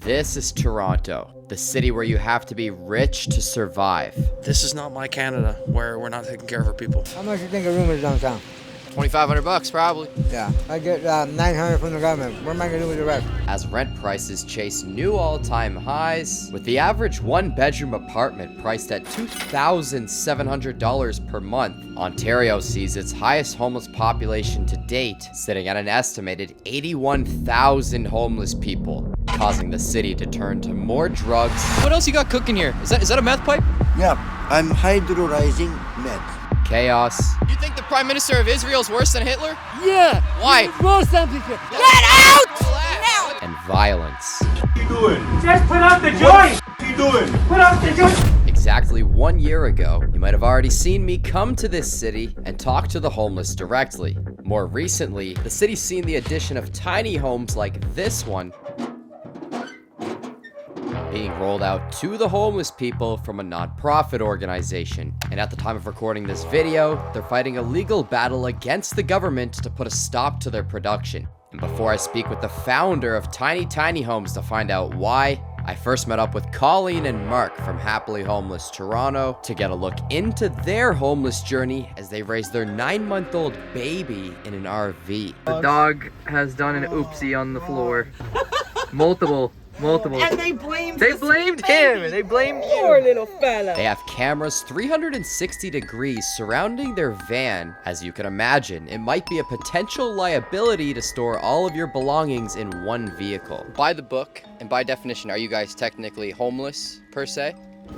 This is Toronto, the city where you have to be rich to survive. This is not my Canada, where we're not taking care of our people. How much do you think a room is downtown? $2,500 probably. Yeah, I get 900 from the government. What am I gonna do with the rest? As rent prices chase new all-time highs, with the average one-bedroom apartment priced at $2,700 per month, Ontario sees its highest homeless population to date, sitting at an estimated 81,000 homeless people, causing the city to turn to more drugs. What else you got cooking here? Is that a meth pipe? Yeah, I'm hydrolyzing meth. Chaos. You think the Prime Minister of Israel is worse than Hitler? Yeah! Why? Worse than Hitler. Get out! Now! And violence. What you doing? Just put out the joint! What you doing? Put out the joint! Exactly 1 year ago, you might have already seen me come to this city and talk to the homeless directly. More recently, the city's seen the addition of tiny homes like this one being rolled out to the homeless people from a non-profit organization. And at the time of recording this video, they're fighting a legal battle against the government to put a stop to their production. And before I speak with the founder of Tiny Homes to find out why, I first met up with Colleen and Mark from Happily Homeless Toronto to get a look into their homeless journey as they raised their 9-month-old baby in an RV. The dog has done an oopsie on the floor. Multiple. And they blamed him. They blamed you. Poor little fella. They have cameras 360 degrees surrounding their van. As you can imagine, it might be a potential liability to store all of your belongings in one vehicle. By the book, and by definition, are you guys technically homeless, per se?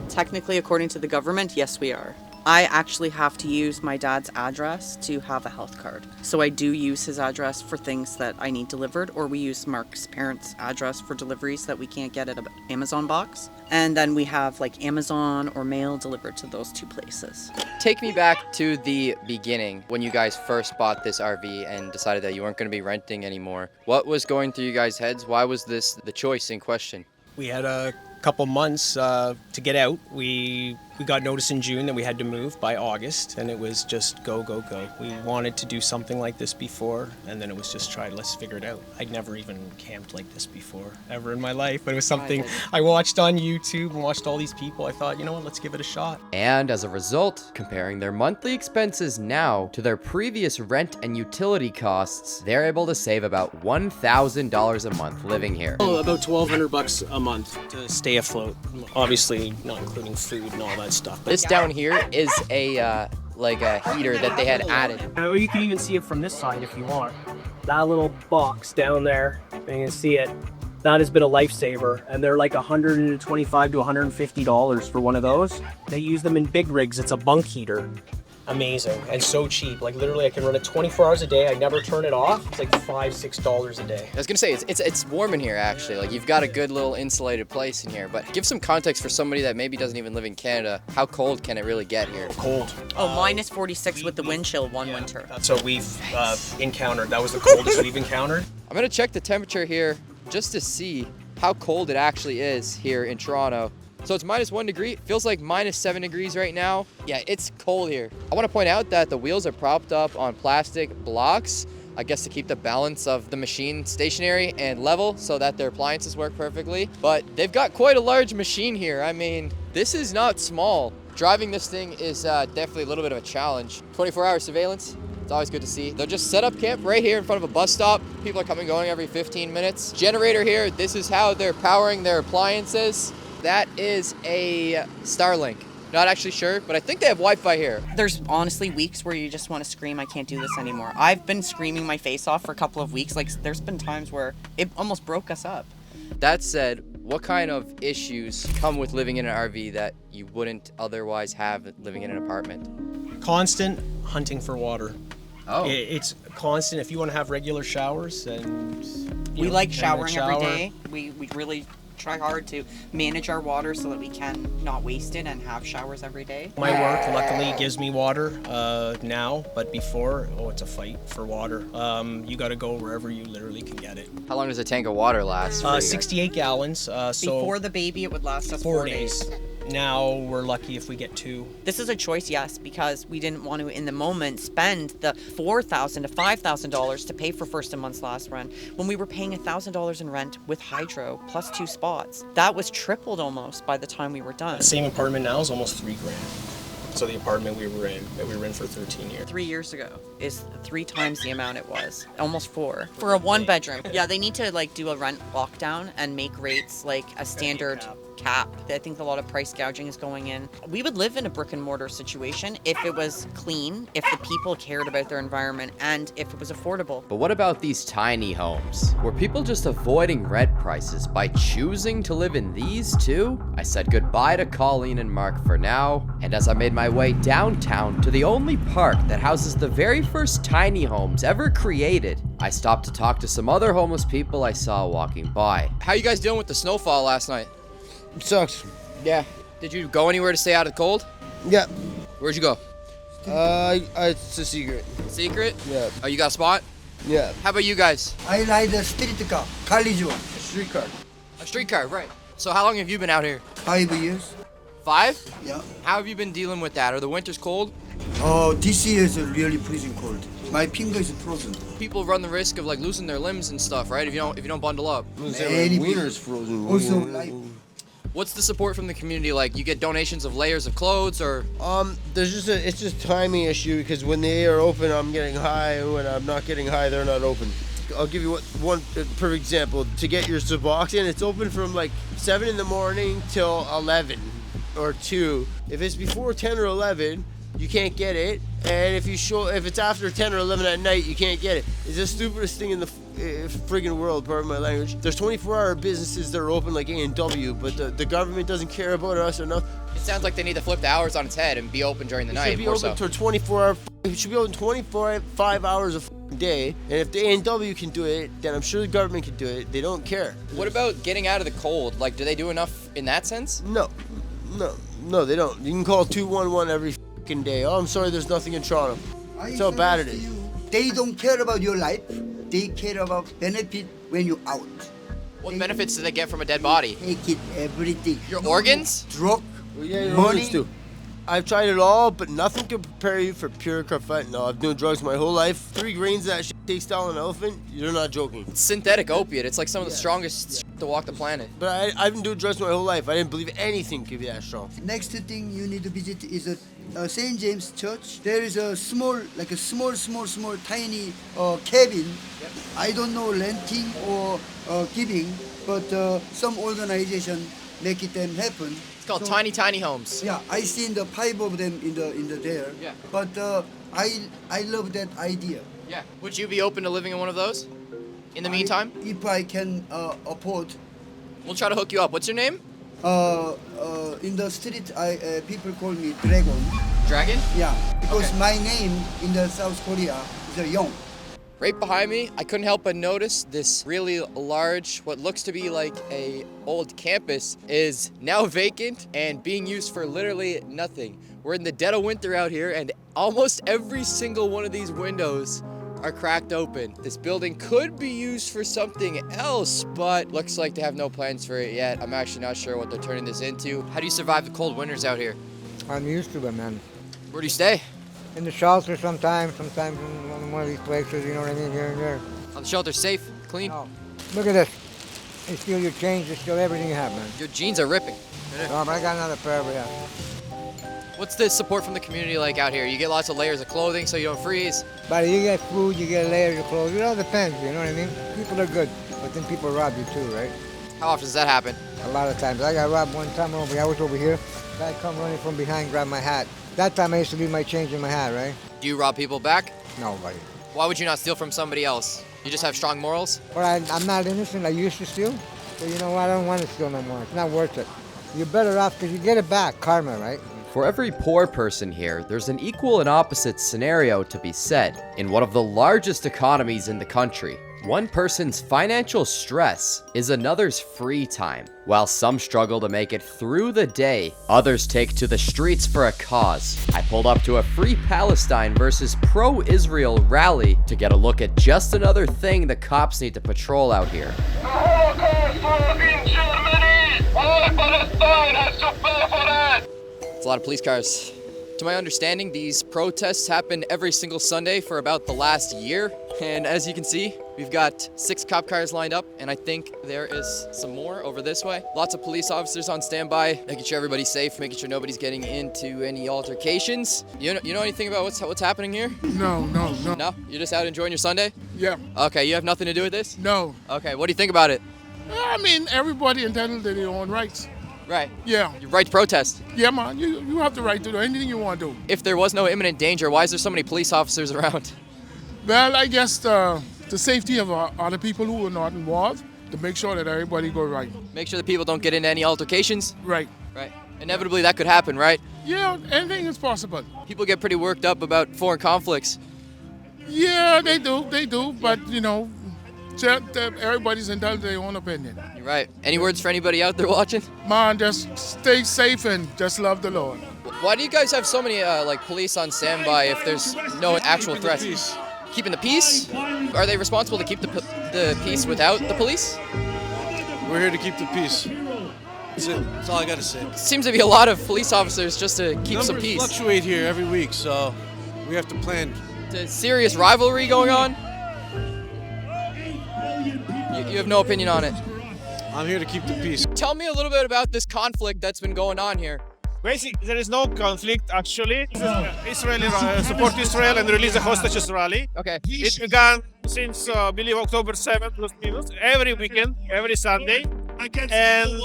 Technically, according to the government, yes, we are. I actually have to use my dad's address to have a health card. So I do use his address for things that I need delivered, or we use Mark's parents' address for deliveries that we can't get at an Amazon box. And then we have like Amazon or mail delivered to those two places. Take me back to the beginning, when you guys first bought this RV and decided that you weren't going to be renting anymore. What was going through you guys' heads? Why was this the choice in question? We had a couple months to get out. We got notice in June that we had to move by August, and it was just go. We wanted to do something like this before, and then it was just let's figure it out. I'd never even camped like this before, ever in my life, but it was something I watched on YouTube and watched all these people. I thought, you know what, let's give it a shot. And as a result, comparing their monthly expenses now to their previous rent and utility costs, they're able to save about $1,000 a month living here. About $1,200 a month to stay afloat. Obviously, not including food and all that stuff. This down here is a like a heater that they had added. Or you can even see it from this side if you want. That little box down there, you can see it. That has been a lifesaver, and they're like $125 to $150 for one of those. They use them in big rigs. It's a bunk heater. Amazing and so cheap. Like literally, I can run it 24 hours a day. I never turn it off. It's like $5-6 a day. I was gonna say it's warm in here actually. Like you've got a good little insulated place in here. But give some context for somebody that maybe doesn't even live in Canada. How cold can it really get here? Cold. Oh, minus 46 with the wind chill one winter. That's what we've encountered. That was the coldest we've encountered. I'm gonna check the temperature here just to see how cold it actually is here in Toronto. So it's -1 degree. It feels like -7 degrees right now. Yeah, it's cold here. I want to point out that the wheels are propped up on plastic blocks, I guess to keep the balance of the machine stationary and level so that their appliances work perfectly. But they've got quite a large machine here. I mean, this is not small. Driving this thing is definitely a little bit of a challenge. 24-hour surveillance. It's always good to see. They'll just set up camp right here in front of a bus stop. People are coming and going every 15 minutes. Generator here. This is how they're powering their appliances. That is a Starlink. Not actually sure, but I think they have Wi-Fi here. There's honestly weeks where you just want to scream, I can't do this anymore. I've been screaming my face off for a couple of weeks. Like there's been times where it almost broke us up. That said, what kind of issues come with living in an RV that you wouldn't otherwise have living in an apartment? Constant hunting for water. Oh. It's constant. If you want to have regular showers, and we like showering every day. We really try hard to manage our water so that we can not waste it and have showers every day. My work luckily gives me water now, but before, it's a fight for water. You got to go wherever you literally can get it. How long does a tank of water last? 68 gallons. Before the baby, it would last us 4 days. Now we're lucky if we get 2. This is a choice, yes, because we didn't want to, in the moment, spend the $4,000 to $5,000 to pay for first and month's last rent when we were paying $1,000 in rent with hydro plus 2 spots. That was tripled almost by the time we were done. The same apartment now is almost $3,000. So the apartment we were in for 13 years. 3 years ago is 3 times the amount it was, almost 4 for a 1-bedroom. Yeah, they need to like do a rent lockdown and make rates like a standard cap. I think a lot of price gouging is going in. We would live in a brick and mortar situation if it was clean, if the people cared about their environment, and if it was affordable. But what about these tiny homes? Were people just avoiding rent prices by choosing to live in these too? I said goodbye to Colleen and Mark for now, and as I made my way downtown to the only park that houses the very first tiny homes ever created, I stopped to talk to some other homeless people I saw walking by. How you guys dealing with the snowfall last night? It sucks. Yeah. Did you go anywhere to stay out of the cold? Yeah. Where'd you go? It's a secret. Secret? Yeah. Oh, you got a spot? Yeah. How about you guys? I ride a street car, college one. Streetcar. A streetcar, right. So how long have you been out here? 5 years. 5? Yeah. How have you been dealing with that? Are the winters cold? Oh, this year is really freezing cold. My finger is frozen. People run the risk of like losing their limbs and stuff, right? If you don't bundle up. Many Wiener's frozen. Also, like, What's the support from the community like? You get donations of layers of clothes or? It's just timing issue because when they are open, I'm getting high, and when I'm not getting high, they're not open. I'll give you one perfect example. To get your Suboxone, it's open from like 7 in the morning till 11 or 2. If it's before 10 or 11, you can't get it. And if it's after 10 or 11 at night, you can't get it. It's the stupidest thing in the friggin' world, pardon my language. There's 24-hour businesses that are open like A&W, but the government doesn't care about us enough. It sounds like they need to flip the hours on its head and be open during the night. It should be open to 24-hour. It should be open 5 hours a day. And if the A&W can do it, then I'm sure the government can do it. They don't care. What about getting out of the cold? Like, do they do enough in that sense? No, they don't. You can call 211 every day. Oh, I'm sorry, there's nothing in Toronto. That's how bad it is. they don't care about your life. They care about benefit when you're out. What benefits do they get from a dead body? Take it, everything. Your organs? Drug, Well, yeah, your money. organs too. I've tried it all, but nothing can prepare you for pure fentanyl. I've been doing drugs my whole life. 3 grains of that shit takes down an elephant. You're not joking. It's synthetic opiate. It's like some of the strongest to walk the planet. But I've been doing drugs my whole life. I didn't believe anything could be that strong. Next thing you need to visit is a St. James Church. There is a small, tiny cabin. Yep. I don't know renting or giving, but some organization make it them happen. It's called Tiny Homes. Yeah, I seen the 5 of them in the there. Yeah. But I love that idea. Yeah. Would you be open to living in one of those? In the meantime? If I can afford. We'll try to hook you up. What's your name? In the street, people call me Dragon. Dragon? Yeah, because Okay. my name in the South Korea is Young. Right behind me, I couldn't help but notice this really large, what looks to be like a old campus is now vacant and being used for literally nothing. We're in the dead of winter out here and almost every single one of these windows are cracked open. This building could be used for something else, but looks like they have no plans for it yet. I'm actually not sure what they're turning this into. How do you survive the cold winters out here? I'm used to it, man. Where do you stay? In the shelter sometimes in one of these places, you know what I mean, here and there. On the shelter, safe, clean? Oh, look at this. They steal your change, they steal everything you have, man. Your jeans are ripping. Oh, but I got another pair over there. What's the support from the community like out here? You get lots of layers of clothing so you don't freeze. But you get food, you get layers of clothes, it all depends, you know what I mean? People are good, but then people rob you too, right? How often does that happen? A lot of times. I got robbed one time over here. I was over here. Guy come running from behind, grabbed my hat. That time I used to leave my change in my hat, right? Do you rob people back? Nobody. Why would you not steal from somebody else? You just have strong morals? But I'm not innocent. I used to steal. So you know what? I don't want to steal no more. It's not worth it. You're better off because you get it back. Karma, right? For every poor person here, there's an equal and opposite scenario to be said. In one of the largest economies in the country, one person's financial stress is another's free time. While some struggle to make it through the day, others take to the streets for a cause. I pulled up to a Free Palestine versus pro-Israel rally to get a look at just another thing the cops need to patrol out here. The Holocaust was in Germany. All Palestine has to pay for that. a lot of police cars. To my understanding, these protests happen every single Sunday for about the last year. And as you can see, we've got 6 cop cars lined up, and I think there is some more over this way. Lots of police officers on standby, making sure everybody's safe, making sure nobody's getting into any altercations. You know anything about what's happening here? No. No? You're just out enjoying your Sunday? Yeah. Okay, you have nothing to do with this? No. Okay, what do you think about it? I mean, everybody entitled to their own rights. Right. Yeah. Your right to protest. Yeah, man. You have the right to do anything you want to do. If there was no imminent danger, why is there so many police officers around? Well, I guess the safety of other people who are not involved, to make sure that everybody go right. Make sure that people don't get into any altercations? Right. Right. Inevitably, that could happen, right? Yeah, anything is possible. People get pretty worked up about foreign conflicts. Yeah, they do. But, you know, everybody's entitled to their own opinion. You're right. Any words for anybody out there watching? Man, just stay safe and just love the Lord. Why do you guys have so many like police on standby if there's no actual threats? Keeping the peace? Are they responsible to keep the peace without the police? We're here to keep the peace. That's it. That's all I gotta say. Seems to be a lot of police officers just to keep some Numbers peace. fluctuate here every week, so we have to plan. There's a serious rivalry going on? You have no opinion on it? I'm here to keep the peace. Tell me a little bit about this conflict that's been going on here. Basically, there is no conflict actually. Israel support Israel and release the hostages rally. Okay. It began since I believe October 7th, plus minus, every weekend, every Sunday. And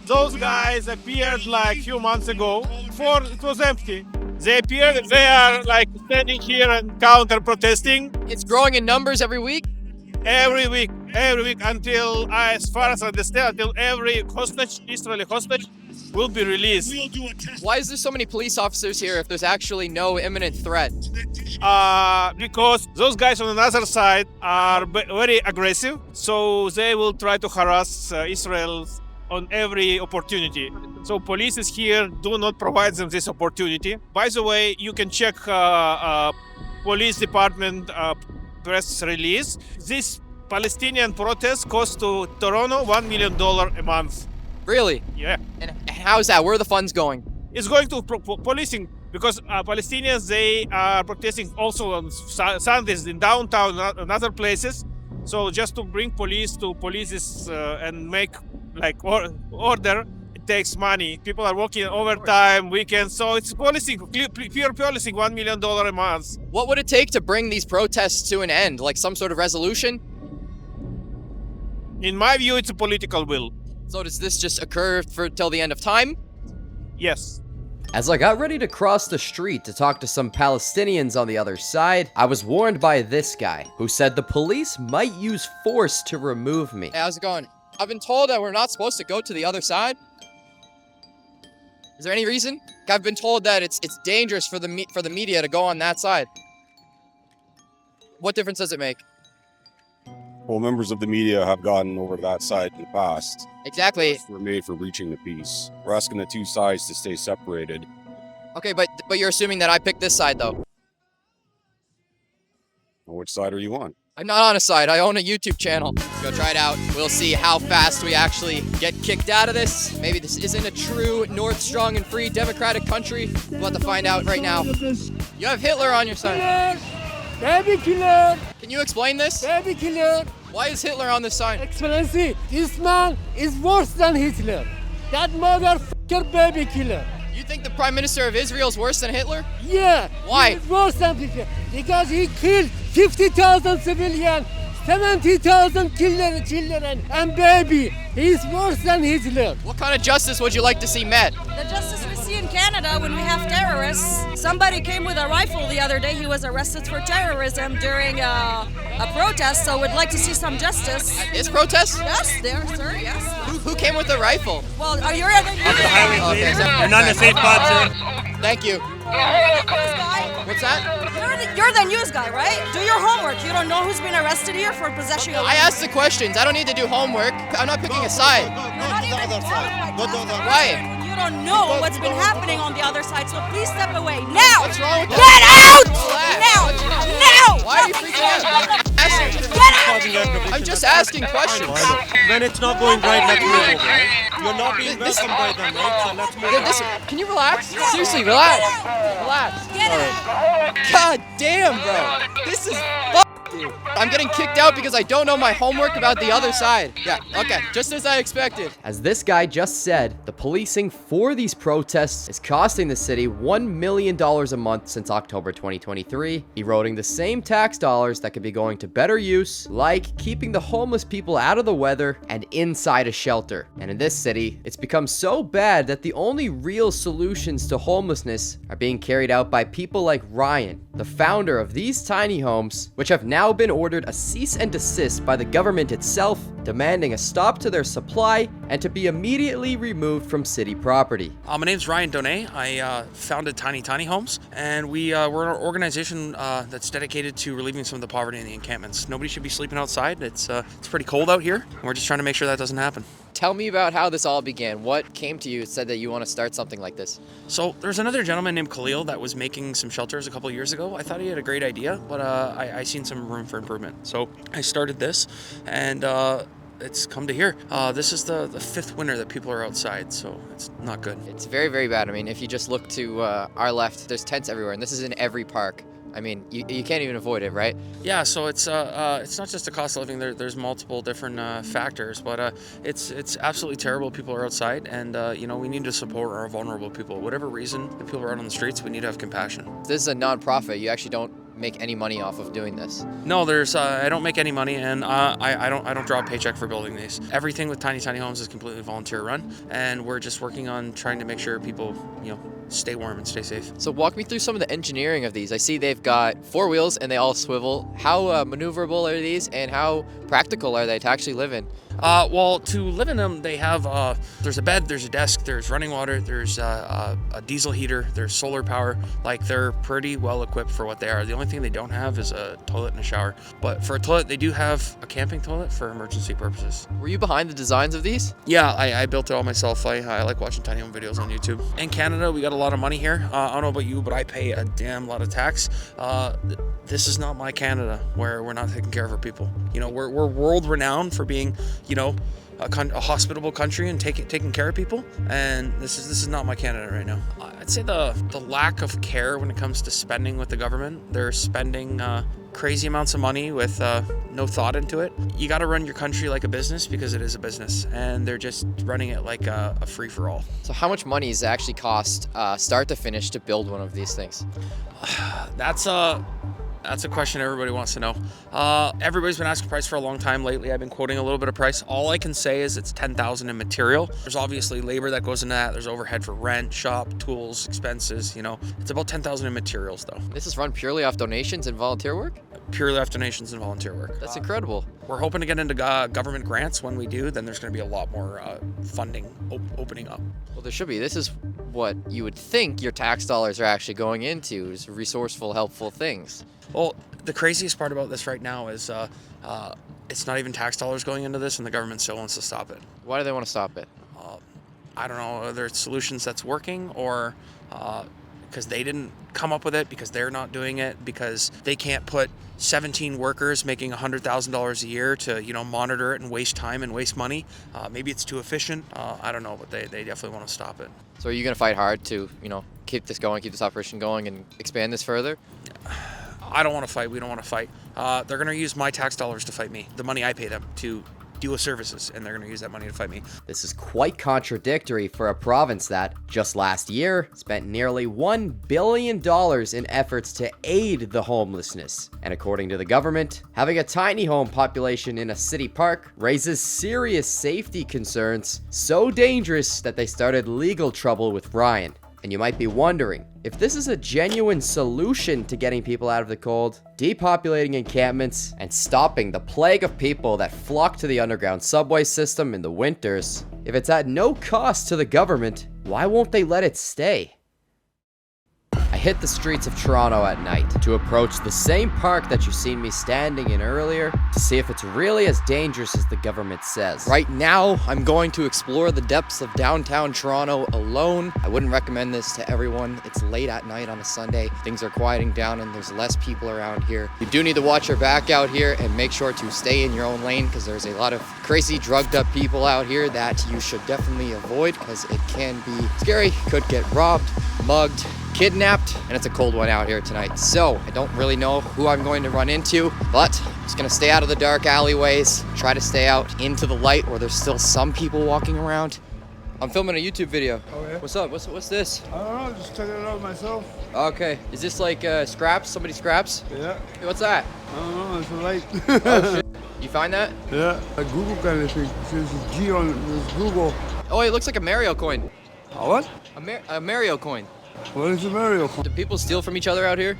those guys appeared like a few months ago. Before it was empty. They appeared. They are like standing here and counter protesting. It's growing in numbers every week. Every week until, as far as I understand, until every hostage, Israeli hostage, will be released. Why is there so many police officers here if there's actually no imminent threat? Because those guys on another side are very aggressive, so they will try to harass Israel on every opportunity. So police is here, do not provide them this opportunity. By the way, you can check police department press release. This Palestinian protest cost to Toronto $1 million a month. Really? Yeah. And how's that? Where are the funds going? It's going to policing because Palestinians, they are protesting also on Sundays in downtown and other places. So just to bring police to police this and make like order, it takes money. People are working overtime, weekends, so it's policing, pure policing, $1 million a month. What would it take to bring these protests to an end? Like some sort of resolution? In my view, it's a political will. So does this just occur till the end of time? Yes. As I got ready to cross the street to talk to some Palestinians on the other side, I was warned by this guy, who said the police might use force to remove me. Hey, how's it going? I've been told that we're not supposed to go to the other side. Is there any reason? I've been told that it's dangerous for the media to go on that side. What difference does it make? Well, members of the media have gotten over to that side in the past. Exactly. We're made for reaching the peace. We're asking the two sides to stay separated. Okay, but you're assuming that I picked this side, though. Well, which side are you on? I'm not on a side. I own a YouTube channel. Go try it out. We'll see how fast we actually get kicked out of this. Maybe this isn't a true North strong and free democratic country. We'll have to find out right now. You have Hitler on your side. Baby killer! Can you explain this? Baby killer! Why is Hitler on this sign? Excellency, this man is worse than Hitler. That motherfucker baby killer. You think the Prime Minister of Israel is worse than Hitler? Yeah. Why? He's worse than Hitler. Because he killed 50,000 civilians, 70,000 children and baby. He's worse than Hitler. What kind of justice would you like to see met? The justice we see in Canada when we have terrorists. Somebody came with a rifle the other day. He was arrested for terrorism during a protest, so we'd like to see some justice. Is protest? Yes, there, sir, yes. Who came with a rifle? Well, are you ready? Okay, so you're not in a safe spot, sir. Thank you. What's that? You're the news guy, right? Do your homework. You don't know who's been arrested here for possession of... I asked the questions. I don't need to do homework. I'm not picking a side. You're not even qualified. Why? You don't know what's been happening on the other side, so please step away. Now! What's wrong with Get that? out! Now! Now! Why are you freaking out? Get out! I'm just asking questions. When it's not going right, let's move over. You You're not being welcomed by them, right? So let's move on. Can you relax? Seriously, relax. Relax. God damn, bro. This is dude. I'm getting kicked out because I don't know my homework about the other side. Yeah, okay, just as I expected. As this guy just said, the policing for these protests is costing the city $1 million a month since October 2023, eroding the same tax dollars that could be going to better use, like keeping the homeless people out of the weather and inside a shelter. And in this city, it's become so bad that the only real solutions to homelessness are being carried out by people like Ryan, the founder of these tiny homes, which have now been ordered a cease and desist by the government itself, demanding a stop to their supply and to be immediately removed from city property. My name's Ryan Donay. I founded Tiny Homes, and we're an organization that's dedicated to relieving some of the poverty in the encampments. Nobody should be sleeping outside. It's pretty cold out here, and we're just trying to make sure that doesn't happen. Tell me about how this all began. What came to you and said that you want to start something like this? So there's another gentleman named Khalil that was making some shelters a couple of years ago. I thought he had a great idea, but I seen some room for improvement. So I started this, and it's come to here. This is the fifth winter that people are outside, so it's not good. It's very, very bad. I mean, if you just look to our left, there's tents everywhere, and this is in every park. I mean, you can't even avoid it, right? Yeah, so it's not just the cost of living. There's multiple different factors, but it's absolutely terrible. People are outside, and we need to support our vulnerable people. Whatever reason the people are out on the streets, we need to have compassion. This is a non-profit. You actually don't make any money off of doing this. No, I don't make any money, and I don't draw a paycheck for building these. Everything with Tiny Homes is completely volunteer run, and we're just working on trying to make sure people stay warm and stay safe. So walk me through some of the engineering of these. I see they've got 4 wheels and they all swivel. How maneuverable are these, and how practical are they to actually live in? Well, to live in them, they have, there's a bed, there's a desk, there's running water, there's a diesel heater, there's solar power. Like, they're pretty well equipped for what they are. The only thing they don't have is a toilet and a shower. But for a toilet, they do have a camping toilet for emergency purposes. Were you behind the designs of these? Yeah, I built it all myself. I like watching tiny home videos on YouTube. In Canada, we got a lot of money here. I don't know about you, but I pay a damn lot of tax. This is not my Canada, where we're not taking care of our people. We're world renowned for being, a hospitable country and taking care of people, and this is not my Canada right now. I'd say the lack of care when it comes to spending with the government. They're spending crazy amounts of money with no thought into it. You got to run your country like a business, because it is a business, and they're just running it like a free-for-all. So how much money does it actually cost start to finish to build one of these things? That's a question everybody wants to know. Everybody's been asking price for a long time. Lately, I've been quoting a little bit of price. All I can say is it's $10,000 in material. There's obviously labor that goes into that. There's overhead for rent, shop, tools, expenses. It's about $10,000 in materials, though. This is run purely off donations and volunteer work? Purely off donations and volunteer work. That's incredible. We're hoping to get into government grants. When we do, then there's going to be a lot more funding opening up. Well, there should be. This is what you would think your tax dollars are actually going into, is resourceful, helpful things. Well, the craziest part about this right now is it's not even tax dollars going into this, and the government still wants to stop it. Why do they want to stop it? I don't know, whether it's solutions that's working, or because they didn't come up with it, because they're not doing it, because they can't put 17 workers making $100,000 a year to monitor it and waste time and waste money. Maybe it's too efficient. I don't know, but they definitely want to stop it. So are you going to fight hard to keep this going, keep this operation going, and expand this further? I don't want to fight. We don't want to fight. They're going to use my tax dollars to fight me, the money I pay them to deal with services, and they're going to use that money to fight me. This is quite contradictory for a province that, just last year, spent nearly $1 billion in efforts to aid the homelessness. And according to the government, having a tiny home population in a city park raises serious safety concerns, so dangerous that they started legal trouble with Ryan. And you might be wondering, if this is a genuine solution to getting people out of the cold, depopulating encampments, and stopping the plague of people that flock to the underground subway system in the winters, if it's at no cost to the government, why won't they let it stay? I hit the streets of Toronto at night to approach the same park that you seen me standing in earlier to see if it's really as dangerous as the government says. Right now, I'm going to explore the depths of downtown Toronto alone. I wouldn't recommend this to everyone. It's late at night on a Sunday. Things are quieting down and there's less people around here. You do need to watch your back out here and make sure to stay in your own lane because there's a lot of crazy drugged up people out here that you should definitely avoid because it can be scary. Could get robbed, mugged, kidnapped, and it's a cold one out here tonight. So I don't really know who I'm going to run into, but I'm just gonna stay out of the dark alleyways, try to stay out into the light where there's still some people walking around. I'm filming a YouTube video. Oh, yeah? What's up? What's this? I don't know, just checking it out myself. Okay, is this like scraps? Somebody scraps? Yeah. Hey, what's that? I don't know, it's a light. Oh shit. You find that? Yeah, a Google kind of thing. It says G on it, it's Google. Oh, it looks like a Mario coin. A what? A Mario coin. What is a Mario coin? Do people steal from each other out here?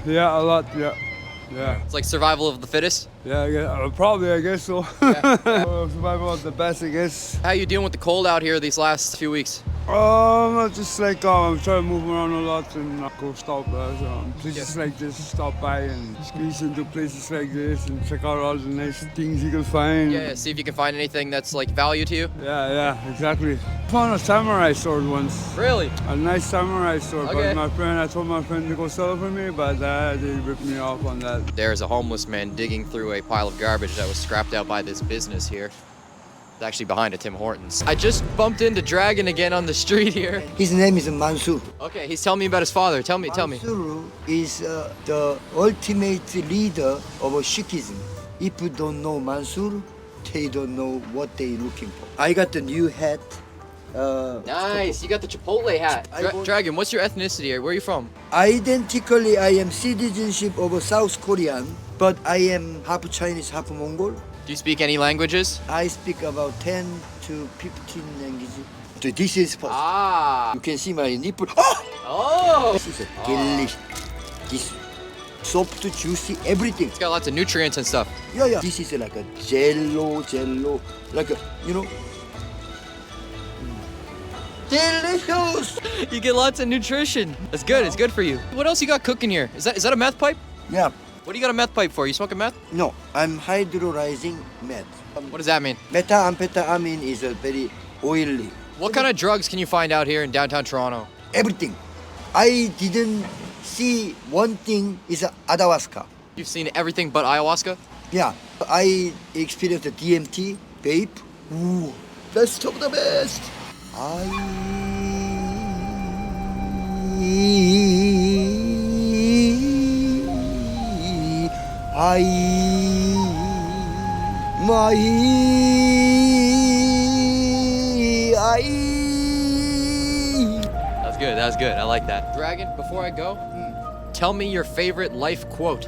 Yeah, a lot, yeah. Yeah. It's like survival of the fittest? Yeah, I guess so. Yeah. Survival of the best, I guess. How you dealing with the cold out here these last few weeks? Just like I'm trying to move around a lot and not go stop. Just like just stop by and squeeze into places like this and check out all the nice things you can find. Yeah, see if you can find anything that's like value to you. Yeah, exactly. I found a samurai sword once. Really? A nice samurai sword. Okay. But I told my friend to go sell it for me, but they ripped me off on that. There's a homeless man digging through a pile of garbage that was scrapped out by this business here. It's actually behind a Tim Hortons. I just bumped into Dragon again on the street here. His name is Mansur. Okay, he's telling me about his father. Tell me. Mansur is the ultimate leader of Sikhism. If you don't know Mansur, they don't know what they're looking for. I got the new hat. Nice, you got the Chipotle hat. Dragon, what's your ethnicity? Where are you from? Identically, I am citizenship of South Korean, but I am half Chinese, half Mongol. Do you speak any languages? I speak about 10 to 15 languages. So this is first. Ah. You can see my nipple. Oh! This is a delicious. This soft, juicy, everything. It's got lots of nutrients and stuff. Yeah. This is like a jello, like a, delicious. You get lots of nutrition. That's good. It's good for you. What else you got cooking here? Is that a meth pipe? Yeah. What do you got a meth pipe for? You smoking meth? No, I'm hydrolyzing meth. What does that mean? Methamphetamine is a very oily. What kind of drugs can you find out here in downtown Toronto? Everything. I didn't see one thing is ayahuasca. You've seen everything but ayahuasca? Yeah. I experienced the DMT, vape. Ooh, best of the best. That's good. I like that. Dragon, before I go, tell me your favorite life quote.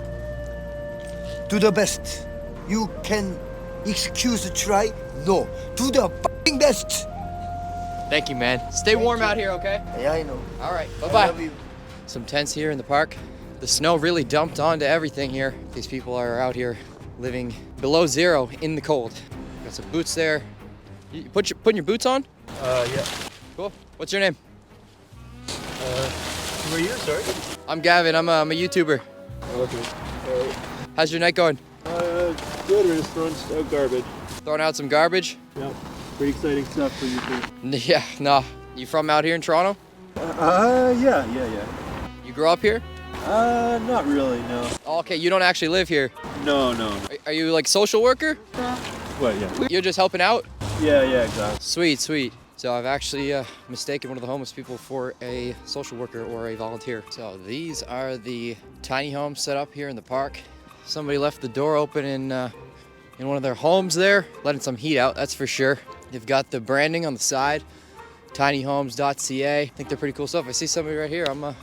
Do the best. You can excuse try. No, do the f***ing best. Thank you, man. Stay warm out here, okay? Yeah, I know. All right, I bye-bye. love you. Some tents here in the park. The snow really dumped onto everything here. These people are out here living below zero in the cold. Got some boots there. You putting your boots on? Yeah. Cool. What's your name? Who are you, sorry? I'm Gavin. I'm a YouTuber. Okay. How's your night going? Good. We're just throwing out garbage. Throwing out some garbage? Yep. Pretty exciting stuff for you too. Yeah, nah. You from out here in Toronto? Yeah. You grew up here? Not really, no. Oh, okay, you don't actually live here. No. Are you like social worker? What, yeah. You're just helping out? Yeah, exactly. Sweet. So I've actually mistaken one of the homeless people for a social worker or a volunteer. So these are the tiny homes set up here in the park. Somebody left the door open in one of their homes there, letting some heat out, that's for sure. They've got the branding on the side, tinyhomes.ca. I think they're pretty cool stuff. I see somebody right here. I'm knock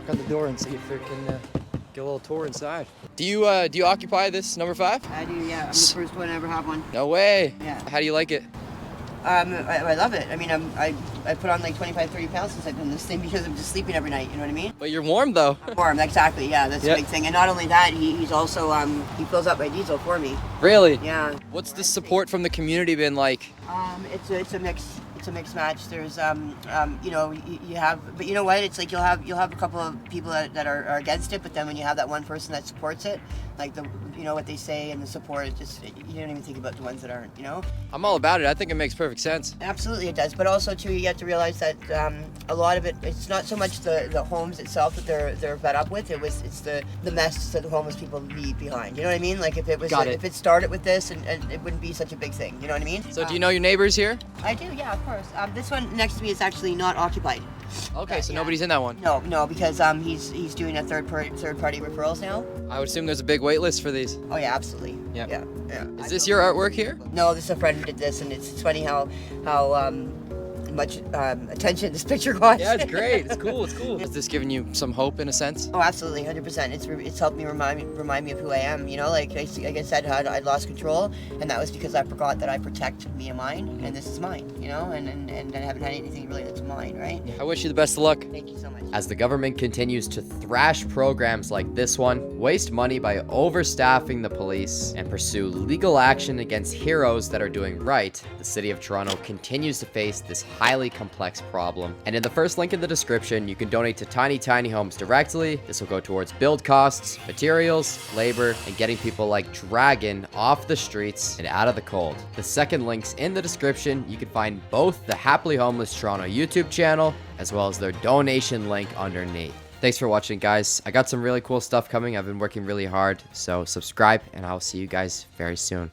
on the door and see if they can get a little tour inside. Do you occupy this number 5? I do, yeah. I'm the first one to ever have one. No way. Yeah. How do you like it? I love it. I mean, I put on like 25, 30 pounds since I've done this thing because I'm just sleeping every night, you know what I mean? But you're warm though. I'm warm, exactly, yeah, that's the big thing. And not only that, he's also, he fills up my diesel for me. Really? Yeah. What's the support from the community been like? It's a mix. It's a mixed match. There's you know, you have, but you know what? It's like you'll have a couple of people that are against it, but then when you have that one person that supports it, like you know what they say and the support, you don't even think about the ones that aren't. You know. I'm all about it. I think it makes perfect sense. Absolutely, it does. But also too, you have to realize that a lot of it's not so much the homes itself that they're fed up with. It's the mess that the homeless people leave behind. You know what I mean? Like if if it started with this, and it wouldn't be such a big thing. You know what I mean? So do you know your neighbors here? I do, yeah, of course. This one next to me is actually not occupied. Okay, so nobody's in that one. No, because he's doing a third party referrals now. I would assume there's a big wait list for these. Oh yeah, absolutely. Yeah. Yeah. Is this your artwork here? No, this is a friend who did this, and it's funny how much attention this picture got. Yeah, it's great. It's cool. It's cool. Has this given you some hope in a sense? Oh, absolutely, 100%. It's helped me remind me of who I am. You know, like I said, I'd lost control, and that was because I forgot that I protect me and mine, and this is mine. You know, and I haven't had anything really that's mine, right? I wish you the best of luck. Thank you so much. As the government continues to thrash programs like this one, waste money by overstaffing the police, and pursue legal action against heroes that are doing right, the city of Toronto continues to face this highly complex problem. And in the first link in the description, you can donate to Tiny Homes directly. This will go towards build costs, materials, labor, and getting people like Dragon off the streets and out of the cold. The second link's in the description. You can find both the Happily Homeless Toronto YouTube channel as well as their donation link underneath. Thanks for watching, guys. I got some really cool stuff coming. I've been working really hard, so subscribe and I'll see you guys very soon.